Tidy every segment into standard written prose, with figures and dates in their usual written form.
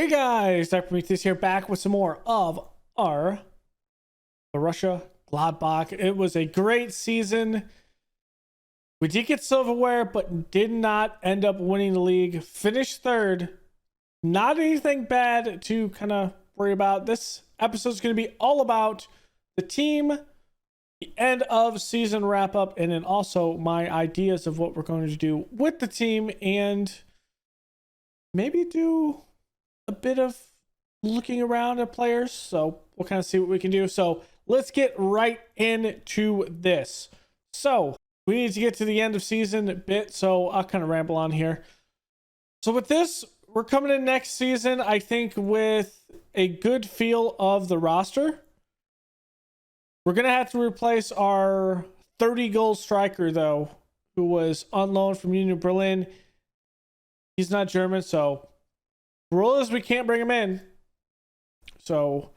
Hey guys, Dr. Prometheus here, back with some more of our Borussia Gladbach. It was a great season. We did get silverware, but did not end up winning the league. Finished third. Not anything bad to kind of worry about. This episode is going to be all about the team, the end of season wrap up, and then also my ideas of what we're going to do with the team, and maybe do a bit of looking around at players. So we'll kind of see what we can do. So let's get right into this. So we need to get to the end of season bit, so I'll kind of ramble on here. So with this, we're coming in next season, I think, with a good feel of the roster. We're going to have to replace our 30-goal striker, though, who was on loan from Union Berlin. He's not German, so rule is we can't bring him in. So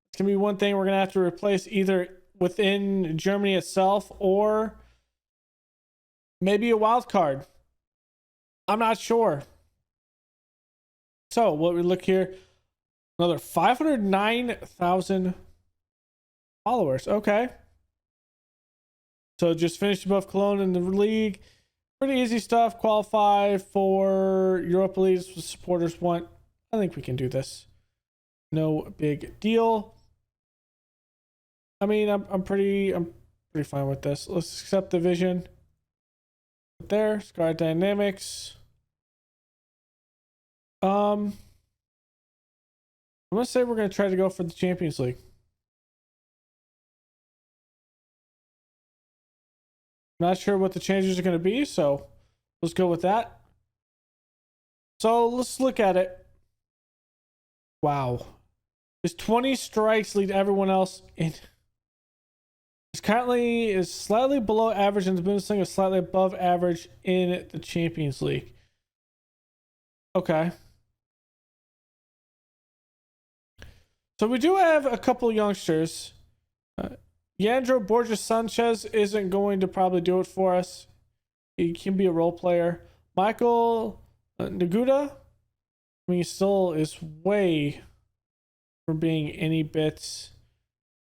it's going to be one thing we're going to have to replace either within Germany itself or maybe a wild card. I'm not sure. So what we look here, another 509,000 followers. Okay. So just finished above Cologne in the league. Pretty easy stuff. Qualify for Europa League. What supporters want. I think we can do this. No big deal. I mean, I'm pretty fine with this. Let's accept the vision. There, Sky Dynamics. I'm gonna say we're gonna try to go for the Champions League. Not sure what the changes are gonna be, so let's go with that. So let's look at it. Wow. His 20 strikes lead everyone else in. He's currently is slightly below average in the Bundesliga, slightly above average in the Champions League. Okay. So we do have a couple youngsters. Yandro Borges Sanchez isn't going to probably do it for us. He can be a role player. Michael Naguda, I mean, he still is way from being any bit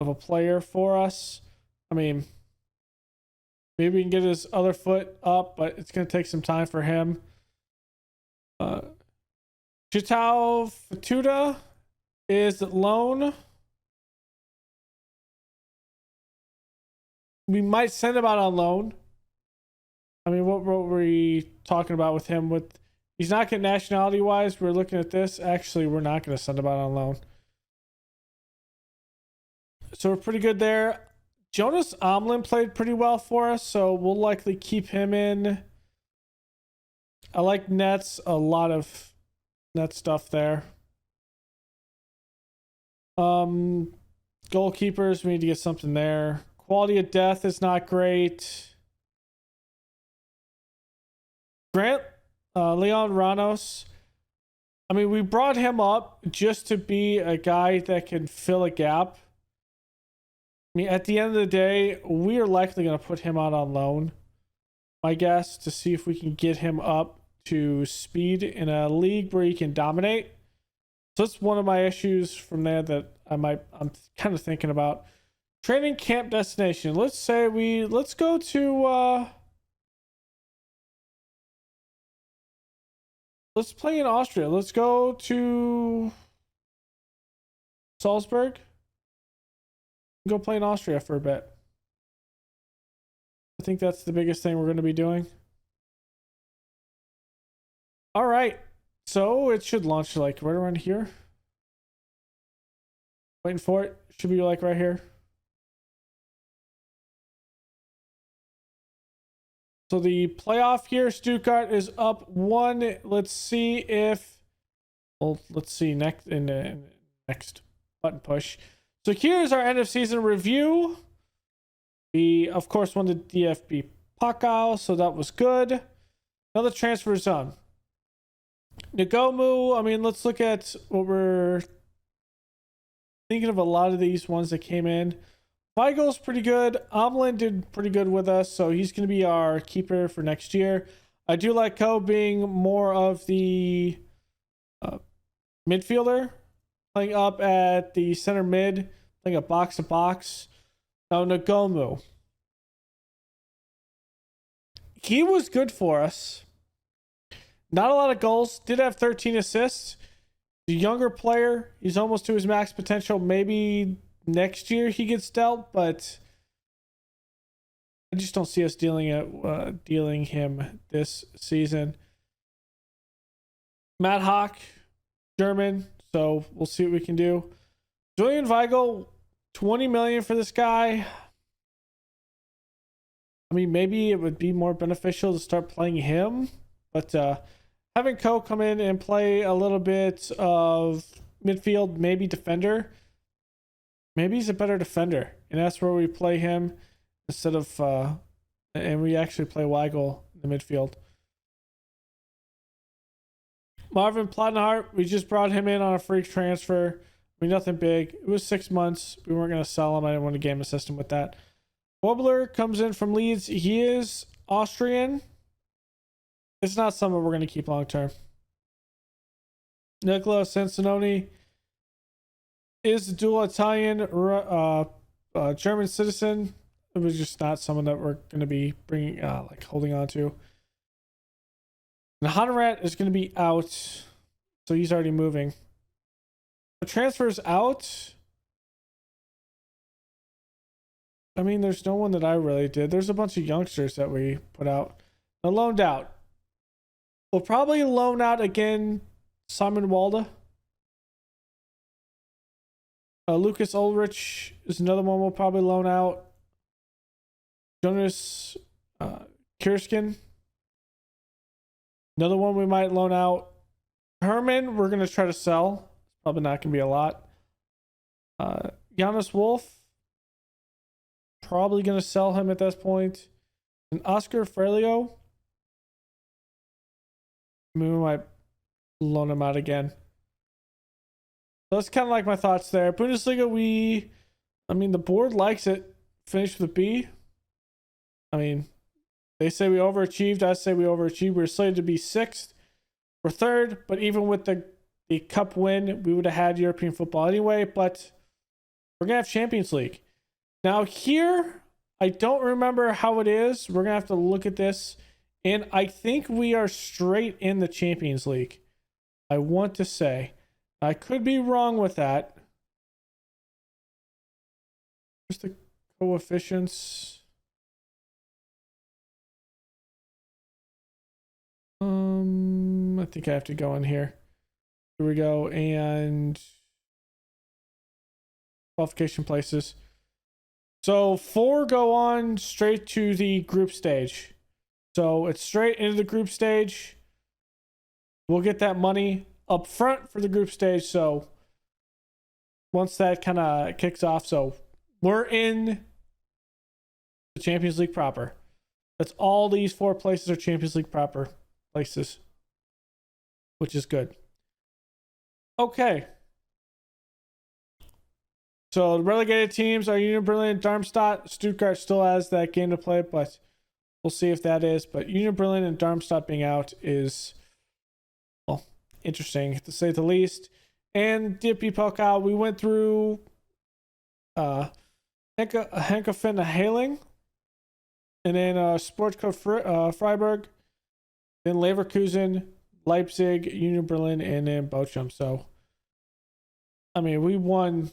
of a player for us. I mean, maybe we can get his other foot up, but it's going to take some time for him. Chitao Fatuda is loan. We might send him out on loan. I mean, what were we talking about with him? With he's not getting nationality wise. We're looking at this. Actually, we're not going to send him out on loan. So we're pretty good there. Jonas Omlin played pretty well for us, so we'll likely keep him in. I like nets, a lot of net stuff there. Goalkeepers, we need to get something there. Quality of death is not great. Grant, Leon Ranos. I mean, we brought him up just to be a guy that can fill a gap. I mean, at the end of the day, we are likely going to put him out on loan, my guess, to see if we can get him up to speed in a league where he can dominate. So that's one of my issues from there that I'm kind of thinking about. Training camp destination. Let's go to let's play in Austria. Let's go to Salzburg. Go play in Austria for a bit. I think that's the biggest thing we're going to be doing. All right. So it should launch like right around here. Waiting for it. Should be like right here. So the playoff here, Stuttgart is up 1. Let's see if, well, let's see next in the next button push. So here's our end of season review. We of course won the DFB Pokal, so that was good. Another transfer zone. Nagomu, I mean, let's look at what we're thinking of. A lot of these ones that came in. Weigel's pretty good. Omlin did pretty good with us, so he's going to be our keeper for next year. I do like Ko being more of the midfielder, playing up at the center mid, playing a box to box. Now Nagomu. He was good for us. Not a lot of goals. Did have 13 assists. He's a younger player. He's almost to his max potential. Maybe next year he gets dealt, but I just don't see us dealing him this season. Matt Hawk, German, so we'll see what we can do. Julian Weigl, 20 million for this guy. I mean, maybe it would be more beneficial to start playing him, but having Ko come in and play a little bit of midfield, maybe defender. Maybe he's a better defender, and that's where we play him instead of and we actually play Weigl in the midfield. Marvin Plattenhart, we just brought him in on a free transfer. I mean, nothing big. It was 6 months. We weren't going to sell him. I didn't want to game the system with that. Wobler comes in from Leeds. He is Austrian. It's not someone we're going to keep long term. Nicola Sansononi is a dual Italian German citizen. It was just not someone that we're going to be bringing, holding on to. And Honorat is going to be out, so he's already moving. The transfer's out. I mean, there's no one that I really did. There's a bunch of youngsters that we put out. They're loaned out. We'll probably loan out again Simon Walda. Lucas Ulrich is another one we'll probably loan out. Jonas Kirskin. Another one we might loan out. Herman, we're going to try to sell. Probably not going to be a lot. Jonas Wolf. Probably going to sell him at this point. And Oscar Frelio. We might loan him out again. So that's kind of like my thoughts there. Bundesliga, the board likes it. Finished with a B. I mean, they say we overachieved. I say we overachieved. We're slated to be 6th or 3rd, but even with the cup win, we would have had European football anyway, but we're going to have Champions League. Now here, I don't remember how it is. We're going to have to look at this, and I think we are straight in the Champions League. I want to say. I could be wrong with that. Where's the coefficients? I think I have to go in here. Here we go, and qualification places. So 4 go on straight to the group stage. So it's straight into the group stage. We'll get that money up front for the group stage. So once that kind of kicks off, so we're in the Champions League proper. That's all these 4 places are Champions League proper places, which is good. Okay. So the relegated teams are Union Berlin, Darmstadt. Stuttgart still has that game to play, but we'll see if that is. But Union Berlin and Darmstadt being out is, well, interesting to say the least. And DFB Pokal, we went through Henkefen Haling, and then Sportcode Freiburg, then Leverkusen, Leipzig, Union Berlin, and then Bochum. So, I mean, we won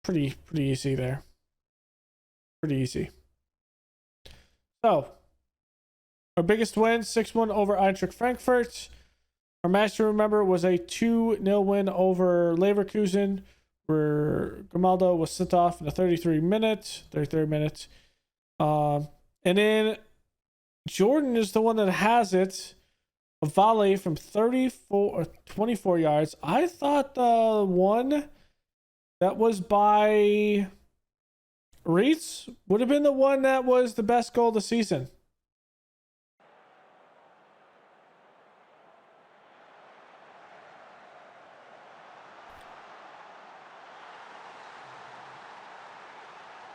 pretty easy there. Pretty easy. So, our biggest win, 6-1 over Eintracht Frankfurt. Our match to remember was a 2-0 win over Leverkusen, where Grimaldo was sent off in the 33rd minute. And then Jordan is the one that has it. A volley from 24 yards. I thought the one that was by Reitz would have been the one that was the best goal of the season.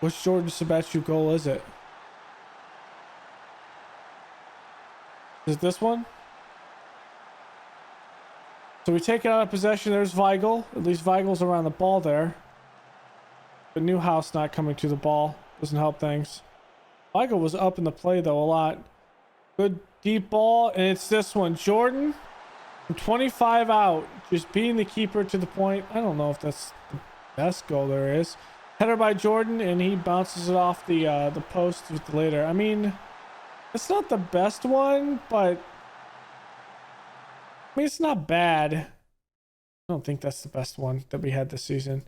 Which Jordan Sabachu goal is it? Is it this one? So we take it out of possession. There's Weigl. At least Weigel's around the ball there. But Newhouse not coming to the ball doesn't help things. Weigl was up in the play, though, a lot. Good deep ball, and it's this one. Jordan, from 25 out, just beating the keeper to the point. I don't know if that's the best goal there is. Header by Jordan, and he bounces it off the post with the later. I mean, it's not the best one, but I mean, it's not bad. I don't think that's the best one that we had this season. It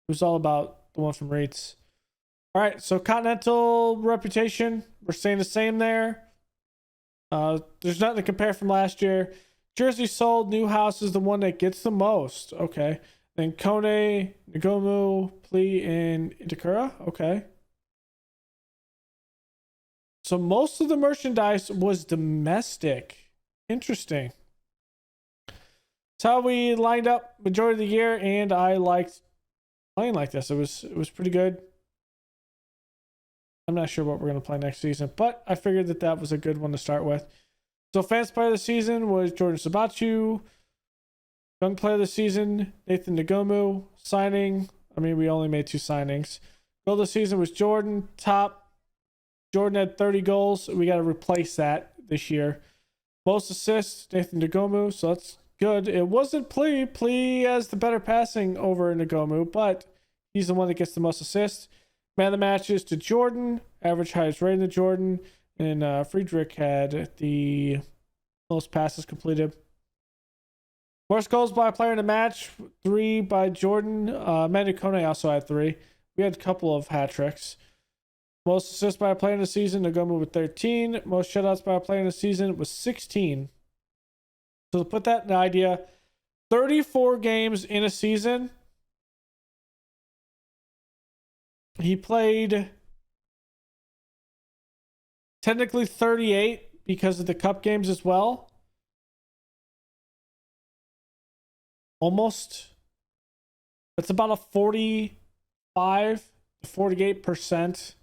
was all about the one from Reitz. All right, so Continental reputation, we're staying the same there. There's nothing to compare from last year. Jersey sold. Newhouse is the one that gets the most. Okay. Then Kone, Nagomu, Plee, and Itakura. Okay. So most of the merchandise was domestic. Interesting. That's how we lined up majority of the year, and I liked playing like this. It was pretty good. I'm not sure what we're going to play next season, but I figured that was a good one to start with. So fans player of the season was Jordan Sabachu. Young player of the season, Nathan Nagomu. Signing, I mean, we only made 2 signings. Goal of the season was Jordan. Top, Jordan had 30 goals. We got to replace that this year. Most assists, Nathan Nagomu. So that's good. It wasn't Plee. Plee has the better passing over Nagomu, but he's the one that gets the most assists. Man of the matches to Jordan. Average highest rating to Jordan. And Friedrich had the most passes completed. Most goals by a player in the match. 3 by Jordan. Manu Kone also had 3. We had a couple of hat tricks. Most assists by a player in the season. Nagomu with 13. Most shutouts by a player in the season was 16. So to put that in an idea, 34 games in a season. He played technically 38 because of the cup games as well. Almost. That's about a 45 to 48%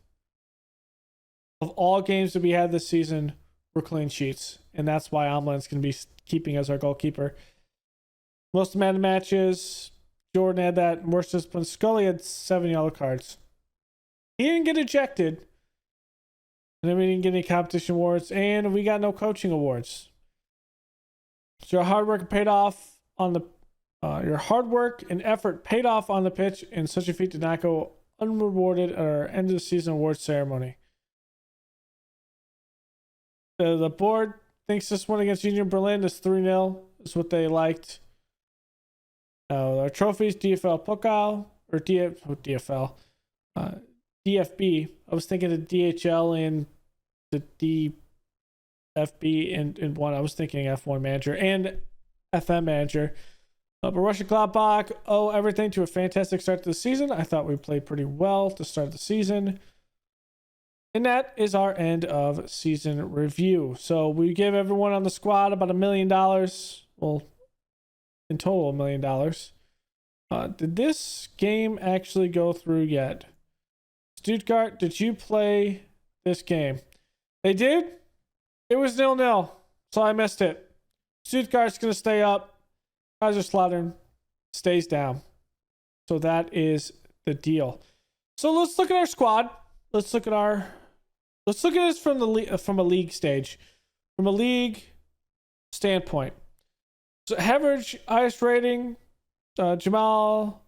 of all games that we had this season were clean sheets. And that's why Omlin's going to be keeping as our goalkeeper. Most man of the matches, Jordan had that. Worst discipline, Scully had 7 yellow cards. He didn't get ejected. And then we didn't get any competition awards. And we got no coaching awards. So your hard work paid off on the your hard work and effort paid off on the pitch, and such a feat did not go unrewarded at our end of the season awards ceremony. The board thinks this one against Union Berlin is 3-0. Is what they liked. Our trophies, DFL Pokal, or DFL. DFB. I was thinking of DHL and the DFB in one. I was thinking F1 manager and FM manager. Borussia M'gladbach owe everything to a fantastic start to the season. I thought we played pretty well to start the season. And that is our end of season review. So we gave everyone on the squad about $1 million. Well, in total, $1 million. Did this game actually go through yet? Stuttgart, did you play this game? They did? It was 0-0, so I missed it. Stuttgart's going to stay up. Kaiserslautern stays down. So that is the deal. So let's look at our squad. Let's look at this from a league stage. From a league standpoint. So average highest rating, Jamal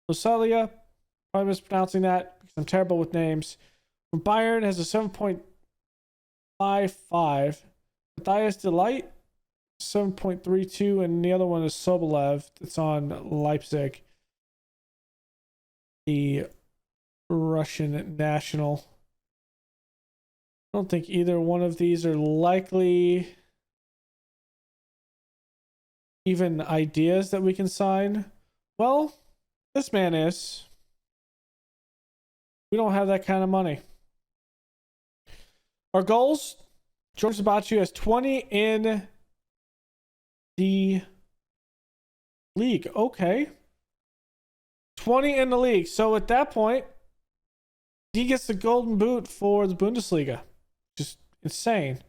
Lusalia. Probably mispronouncing that because I'm terrible with names. From Bayern has a 7.55. Matthias Delight, 7.32, and the other one is Sobolev. That's on Leipzig, the Russian national. I don't think either one of these are likely even ideas that we can sign. Well, this man is. We don't have that kind of money. Our goals, George Sabachu has 20 in the league. Okay. 20 in the league. So at that point, he gets the golden boot for the Bundesliga. Just insane.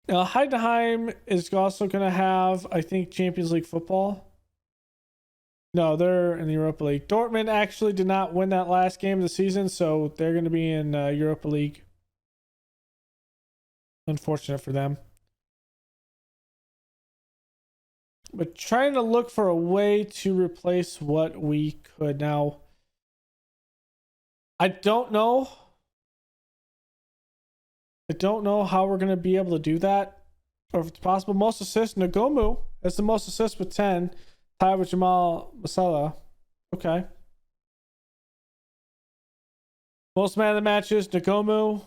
Heidenheim is also going to have, I think, Champions League football. No, they're in the Europa League. Dortmund actually did not win that last game of the season, so they're going to be in Europa League. Unfortunate for them. But trying to look for a way to replace what we could. Now, I don't know. I don't know how we're going to be able to do that, or if it's possible. Most assists, Nagomu has the most assists with 10. Tied with Jamal Masala. Okay. Most man of the matches, Nagomu.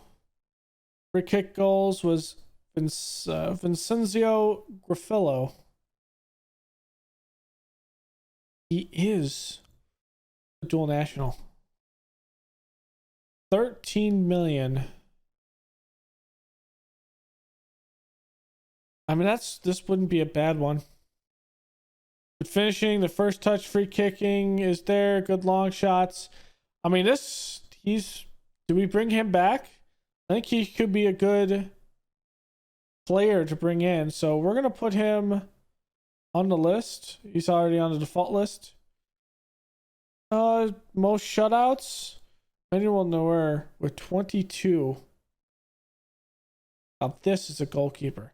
Free kick goals was Vincenzo Grafillo. He is a dual national. 13 million. I mean, this wouldn't be a bad one. Good finishing, the first touch, free kicking is there. Good long shots. I mean, do we bring him back? I think he could be a good player to bring in. So we're going to put him on the list. He's already on the default list. Most shutouts. Manuel Neuer with 22. Now this is a goalkeeper.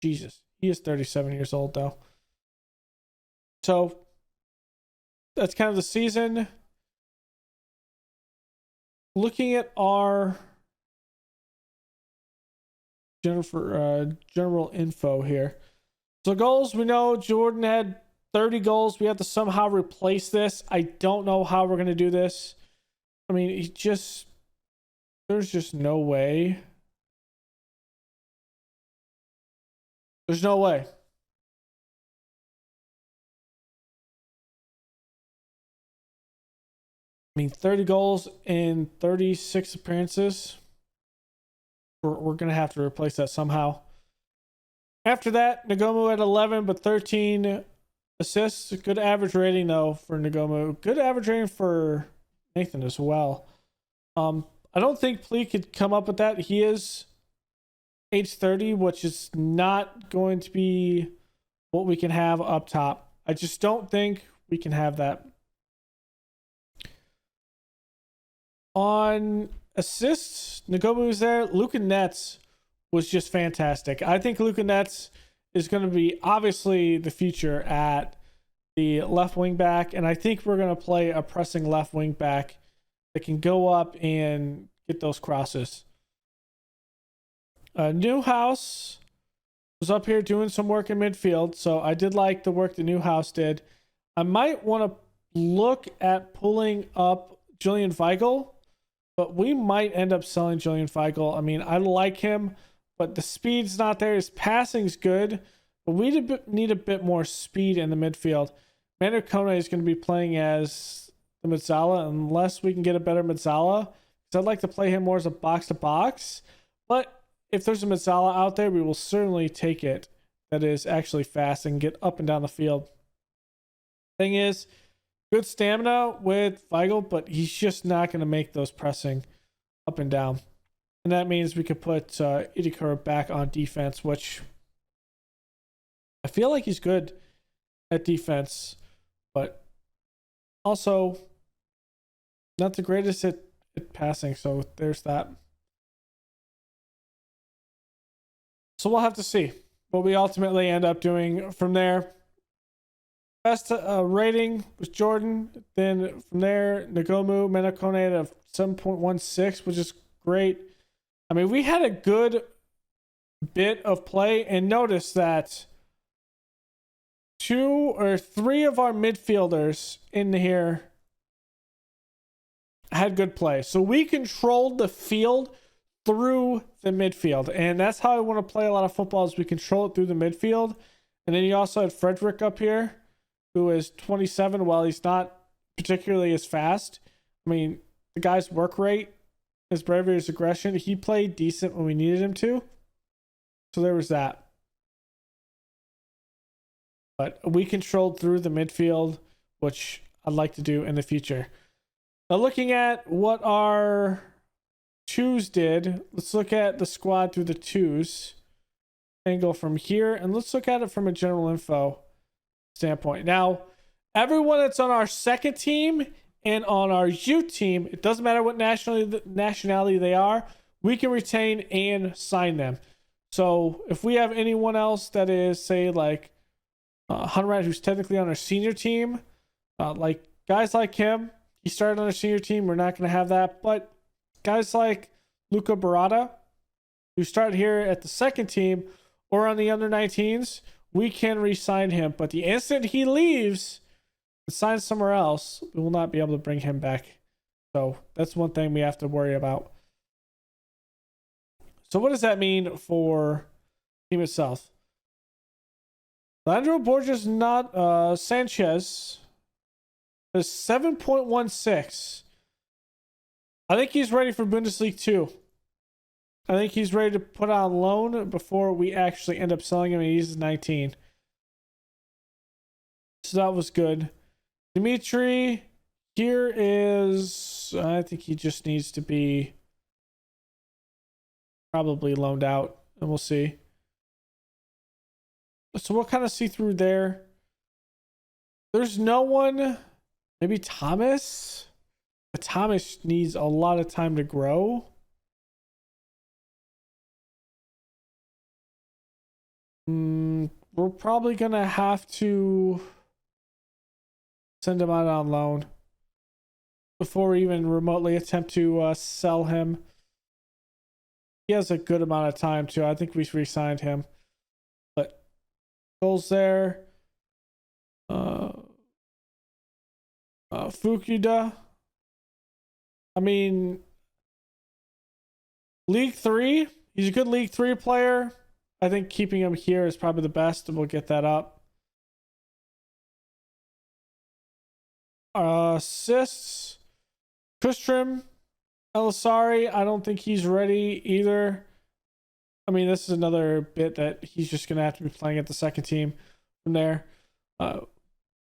Jesus. He is 37 years old though. So that's kind of the season. Looking at our general info here. So goals, we know Jordan had 30 goals. We have to somehow replace this. I don't know how we're going to do this. I mean, there's just no way. There's no way. I mean, 30 goals in 36 appearances. We're going to have to replace that somehow. After that, Nagomu had 11, but 13 assists. Good average rating, though, for Nagomu. Good average rating for Nathan as well. I don't think Plee could come up with that. He is age 30, which is not going to be what we can have up top. I just don't think we can have that. On assists, Nagomu was there. Luka Netz was just fantastic. I think Luka Netz is going to be obviously the future at the left wing back, and I think we're going to play a pressing left wing back that can go up and get those crosses. Newhouse was up here doing some work in midfield, so I did like the work that Newhouse did. I might want to look at pulling up Julian Weigl, but we might end up selling Julian Weigl. I mean, I like him, but the speed's not there. His passing's good, but we need a bit more speed in the midfield. Manu Kone is going to be playing as the Mezzala unless we can get a better Mezzala, because I'd like to play him more as a box-to-box. But if there's a Mezzala out there, we will certainly take it that is actually fast and get up and down the field. Thing is, good stamina with Weigl, but he's just not going to make those pressing up and down. And that means we could put Idikura back on defense, which I feel like he's good at defense, but also not the greatest at passing. So there's that. So we'll have to see what we ultimately end up doing from there. Best rating was Jordan. Then from there, Nagomu, Menakone at a 7.16, which is great. I mean, we had a good bit of play, and notice that 2 or 3 of our midfielders in here had good play. So we controlled the field through the midfield, and that's how I want to play a lot of football, is we control it through the midfield. And then you also had Frederick up here, who is 27. While he's not particularly as fast, I mean, the guy's work rate, his bravery, his aggression, he played decent when we needed him to. So there was that. But we controlled through the midfield, which I'd like to do in the future. Now, looking at what our twos did, let's look at the squad through the twos. angle from here, and let's look at it from a general info standpoint. Now, everyone that's on our second team and on our youth team, it doesn't matter what nationality they are, we can retain and sign them. So if we have anyone else that is, say, like Hunrat, who's technically on our senior team, like guys like him, he started on our senior team, we're not going to have that. But guys like Luca Barada, who started here at the second team or on the under 19s, we can re-sign him. But the instant he leaves and signs somewhere else, we will not be able to bring him back. So that's one thing we have to worry about. So what does that mean for the team itself? Leandro Borges, not Sanchez, is 7.16. I think he's ready for Bundesliga 2. I think he's ready to put on loan before we actually end up selling him. He's 19. So that was good. Dimitri, here is, I think he just needs to be probably loaned out, and we'll see. So we'll kind of see through there. There's no one, maybe Thomas, but Thomas needs a lot of time to grow. We're probably gonna have to send him out on loan before we even remotely attempt to sell him. He has a good amount of time too. I think we re-signed him. But goals there. Fukuda. I mean, League 3. He's a good League 3 player. I think keeping him here is probably the best, and we'll get that up. Assists. Kustrim. Elisari, I don't think he's ready either. I mean, this is another bit that he's just going to have to be playing at the second team from there.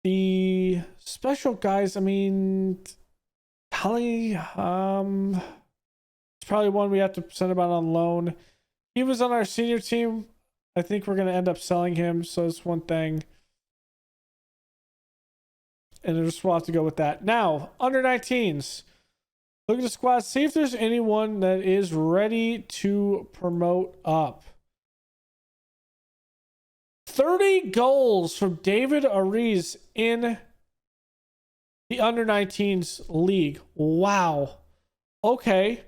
The special guys, I mean, Tally, it's probably one we have to send about on loan. He was on our senior team. I think we're going to end up selling him, so it's one thing. And I just will have to go with that. Now, under 19s. Look at the squad. See if there's anyone that is ready to promote up. 30 goals from David Ariz in the under 19s league. Wow. Okay.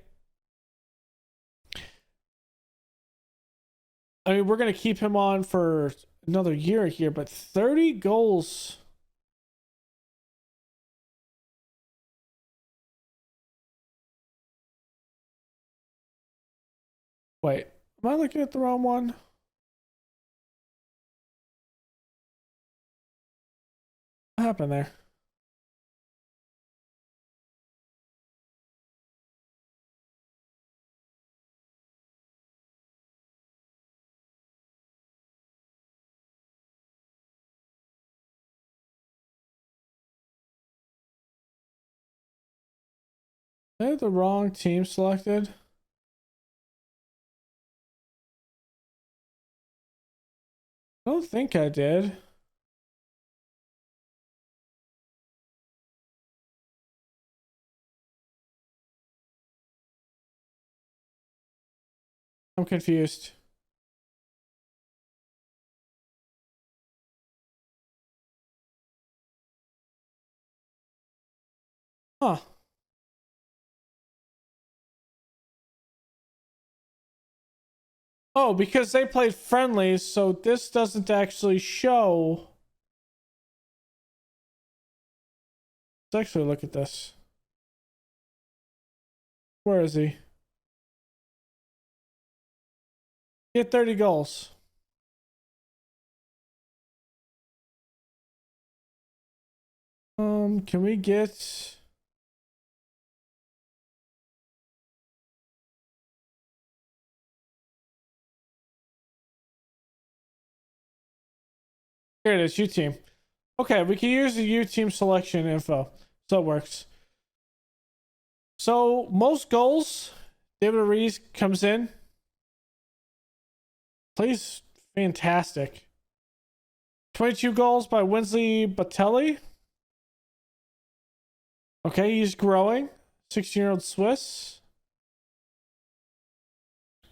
I mean, we're going to keep him on for another year here, but 30 goals. Wait, am I looking at the wrong one? What happened there? I had the wrong team selected. I don't think I did. I'm confused. Huh. Oh, because they played friendlies, so this doesn't actually show. Let's actually look at this. Where is he? He had 30 goals. Can we get... Here it is, U team. Okay, we can use the U team selection info. So it works. So most goals, David Ariz comes in, plays Fantastic. 22 goals by Winsley Batelli. Okay, he's growing. 16-year-old Swiss.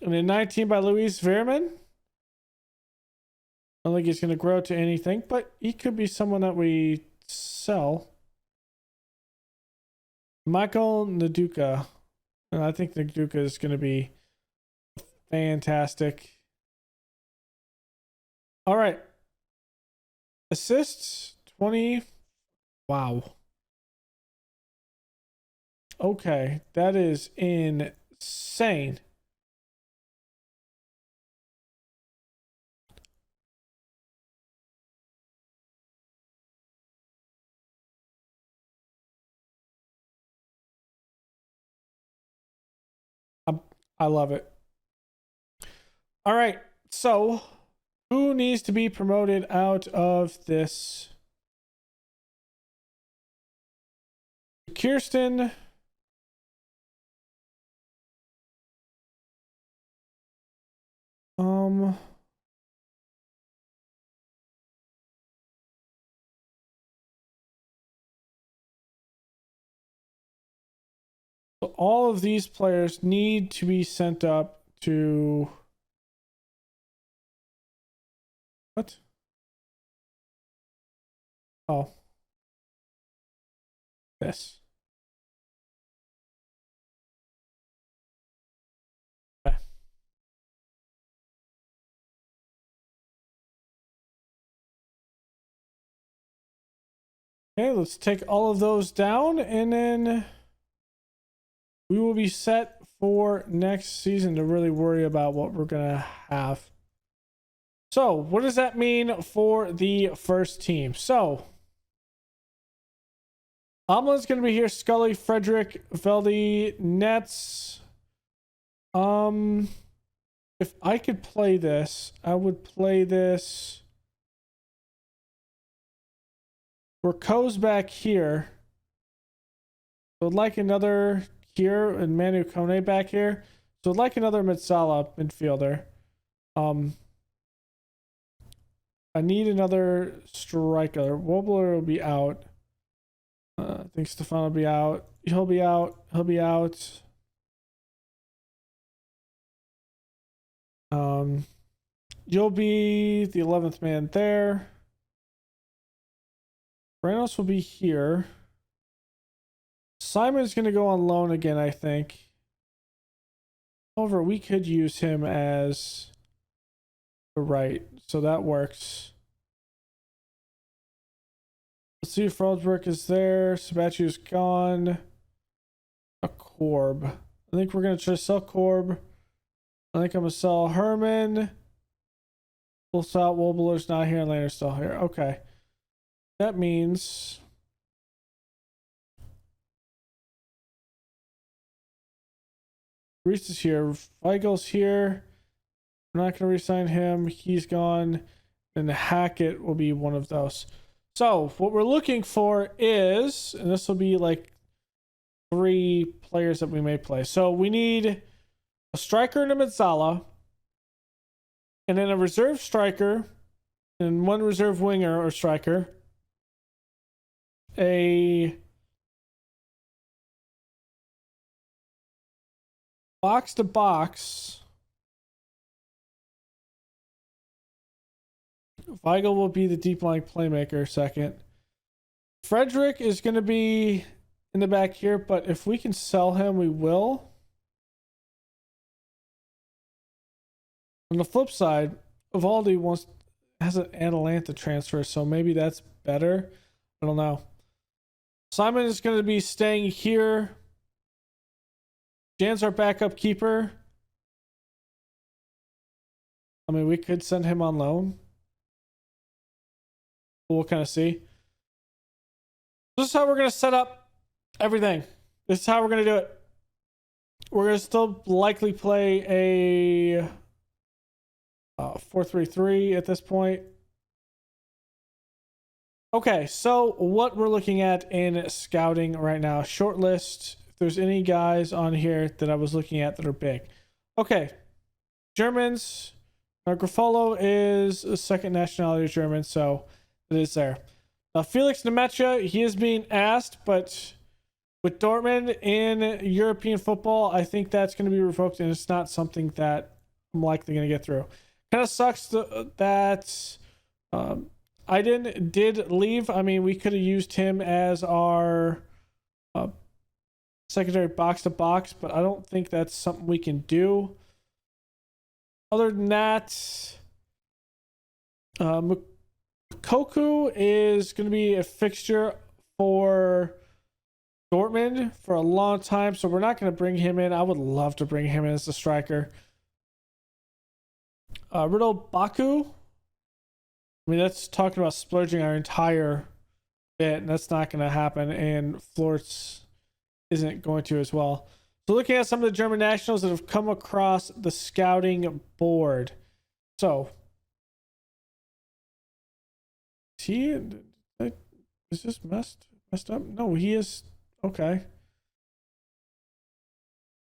And then 19 by Luis Veerman. I don't think he's going to grow to anything, but he could be someone that we sell. Michael Naduka. And I think Naduka is going to be fantastic. All right. Assists 20. Wow. Okay, that is insane. I love it. All right, so who needs to be promoted out of this? Kirsten. So all of these players need to be sent up to what? Oh. This. Okay. Okay, let's take all of those down and then we will be set for next season to really worry about what we're going to have. So, what does that mean for the first team? So, Amla's going to be here. Scully, Frederick, Velde, Nets. If I could play this, I would play this. Rako's back here. So I'd like another here and Manu Kone back here. So I'd like another Mitsala midfielder. I need another striker. Wobler will be out. I think Stefan will be out. He'll be out. He'll be out. You'll be the 11th man there. Reynolds will be here. Simon's going to go on loan again, I think. However, we could use him as the right, so that works. Let's see if Frosberg is there. Sabachi's gone. A Korb. I think we're going to try to sell Korb. I think I'm going to sell Herman. We'll sell Wobler's not here and Lander's still here. Okay. That means Reese is here. Weigel's here. We're not going to resign him. He's gone. And Hackett will be one of those. So what we're looking for is, and this will be like 3 players that we may play. So we need a striker and a Mitsala, and then a reserve striker, and 1 reserve winger or striker. A box to box. Weigel will be the deep line playmaker second. Frederick is going to be in the back here, but if we can sell him, we will. On the flip side, Evaldi has an Atalanta transfer, so maybe that's better. I don't know. Simon is going to be staying here. Jan's our backup keeper. I mean, we could send him on loan. We'll kind of see. This is how we're going to set up everything. This is how we're going to do it. We're going to still likely play a 4-3-3 at this point. Okay, so what we're looking at in scouting right now, short list. If there's any guys on here that I was looking at that are big. Okay, Germans, Now, Grafolo is a second nationality German, so it is there. Now, Felix Nemecha, he is being asked, but with Dortmund in European football, I think that's going to be revoked, and it's not something that I'm likely going to get through. Kind of sucks that Aiden did leave. I mean, we could have used him as our secondary box to box, but I don't think that's something we can do. Other than that, Koku is going to be a fixture for Dortmund for a long time, so we're not going to bring him in. I would love to bring him in as a striker. Riddle Baku. I mean, that's talking about splurging our entire bit, and that's not going to happen, and Florence isn't going to as well. So looking at some of the German nationals that have come across the scouting board. So, is this messed up? No, he is okay.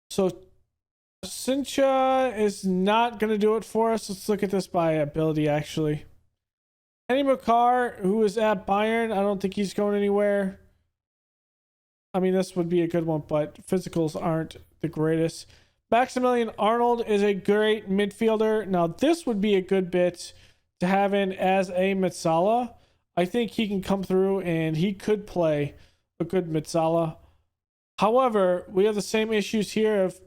So Sincha is not going to do it for us. Let's look at this by ability, actually. Kenny McCarr, who is at Bayern, I don't think he's going anywhere. I mean, this would be a good one, but physicals aren't the greatest. Maximilian Arnold is a great midfielder. Now, this would be a good bit to have in as a Metsala. I think he can come through and he could play a good Metsala. However, we have the same issues here of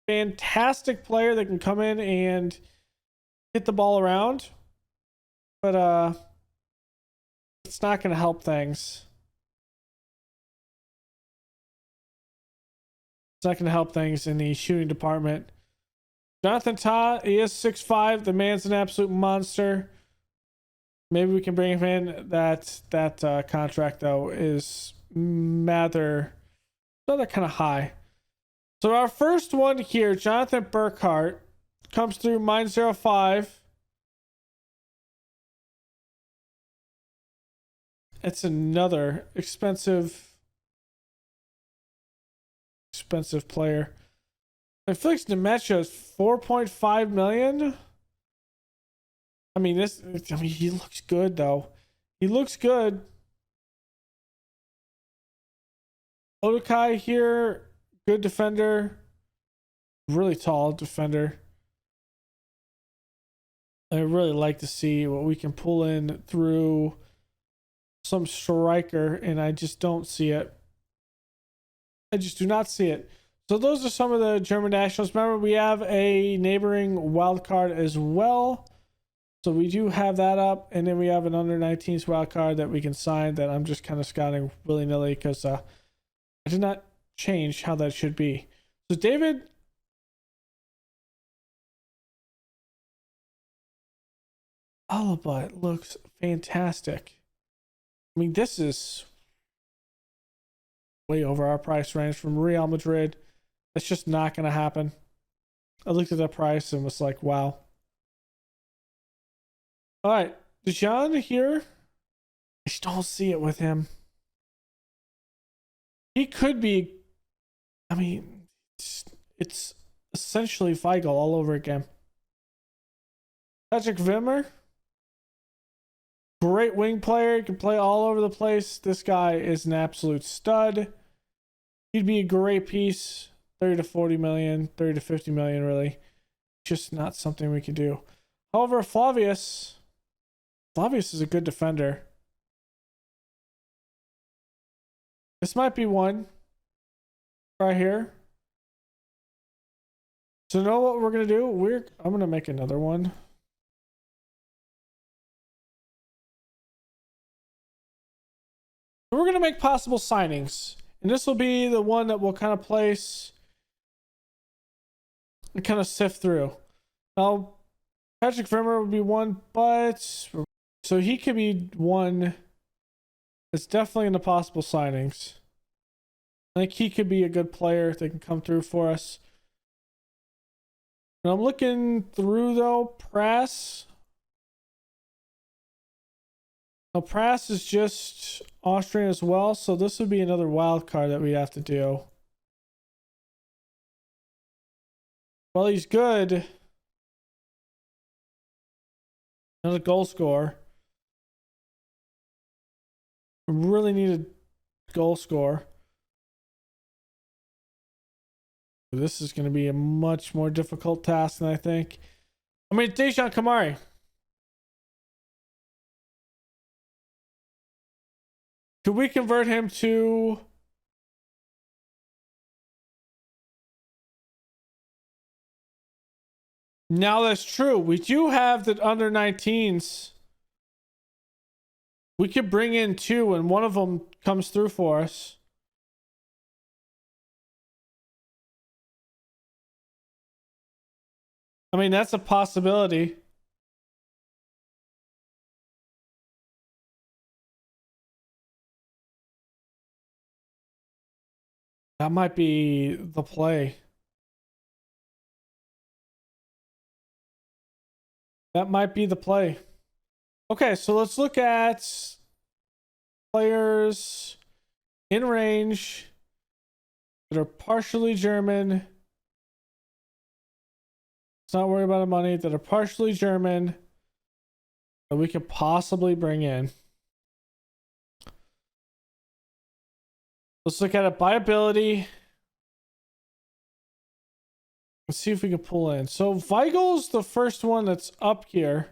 fantastic player that can come in and hit the ball around, but it's not going to help things. It's not going to help things in the shooting department. Jonathan Ta, he is 6'5". The man's an absolute monster. Maybe we can bring him in. That contract, though, is rather kind of high. So our first one here, Jonathan Burkhart, comes through -05. It's another expensive player. And Felix Nemecha is 4.5 million. I mean, he looks good though. He looks good. Odokai here, good defender. Really tall defender. I really like to see what we can pull in through some striker, and I just don't see it. I just do not see it. So those are some of the German nationals. Remember, we have a neighboring wild card as well. So we do have that up, and then we have an under 19s wild card that we can sign that I'm just kind of scouting willy-nilly because I did not change how that should be. So David Alaba looks fantastic. I mean, this is way over our price range from Real Madrid. That's just not going to happen. I looked at that price and was like, wow. All right, Dijon here. I just don't see it with him. He could be, I mean, it's essentially Feigl all over again. Patrick Wimmer. Great wing player, can play all over the place. This guy is an absolute stud. He'd be a great piece. 30 to 40 million, 30 to 50 million, really. Just not something we can do. However, Flavius is a good defender. This might be one right here. So know what we're gonna do? I'm gonna make another one. We're gonna make possible signings, and this will be the one that we'll kind of place and kind of sift through. Now, Patrick Vermeer would be one, but so he could be one. It's definitely in the possible signings. I think he could be a good player that can come through for us. And I'm looking through though, Prass. Now Prass is just Austrian as well, so this would be another wild card that we have to do. Well, he's good. Another goal scorer. Really need a goal scorer. This is going to be a much more difficult task than I think. I mean, Dejan Kamari. Could we convert him to... Now that's true. We do have the under 19s. We could bring in two and one of them comes through for us. I mean, that's a possibility. That might be the play. That might be the play. Okay, so let's look at players in range that are partially German. Let's not worry about the money. That are partially German that we could possibly bring in. Let's look at it by ability. Let's see if we can pull in. So Weigel's the first one that's up here.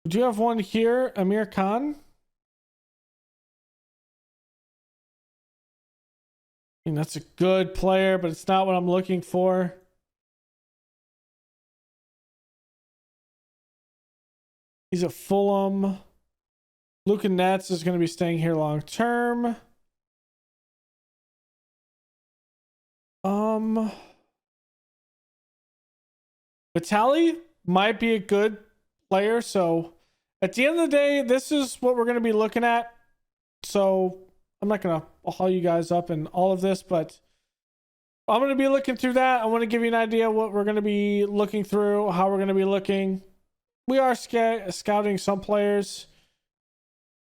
Do you have one here, Amir Khan? I mean, that's a good player, but it's not what I'm looking for. He's at Fulham. Luka Nets is going to be staying here long term. Vitali might be a good player. So at the end of the day, this is what we're going to be looking at. So I'm not going to haul you guys up in all of this, but I'm going to be looking through that. I want to give you an idea what we're going to be looking through, how we're going to be looking. We are scouting some players.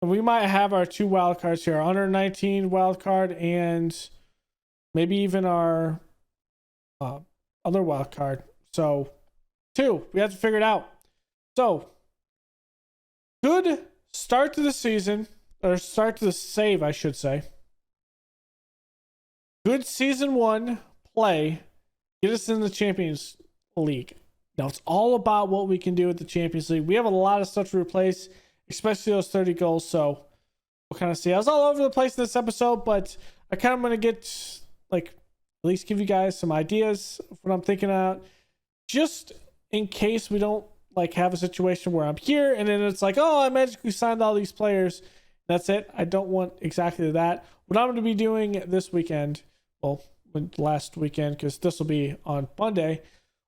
And we might have our two wild cards here, under 19 wild card and maybe even our other wild card. So two, we have to figure it out. So good start to the season, or start to the save, I should say. Good season one play, get us in the Champions League. Now it's all about what we can do with the Champions League. We have a lot of stuff to replace, especially those 30 goals. So we'll kind of see. I was all over the place in this episode, but I kind of want to get, like, at least give you guys some ideas of what I'm thinking about, just in case we don't, like, have a situation where I'm here and then it's like, oh, I magically signed all these players. That's it. I don't want exactly that. What I'm going to be doing this weekend, well, last weekend, because this will be on Monday.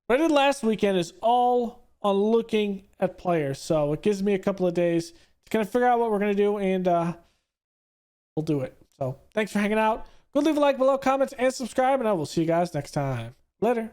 What I did last weekend is all on looking at players. So it gives me a couple of days to kind of figure out what we're going to do, and we'll do it. So thanks for hanging out. Go leave a like below, comments, and subscribe, and I will see you guys next time. Later.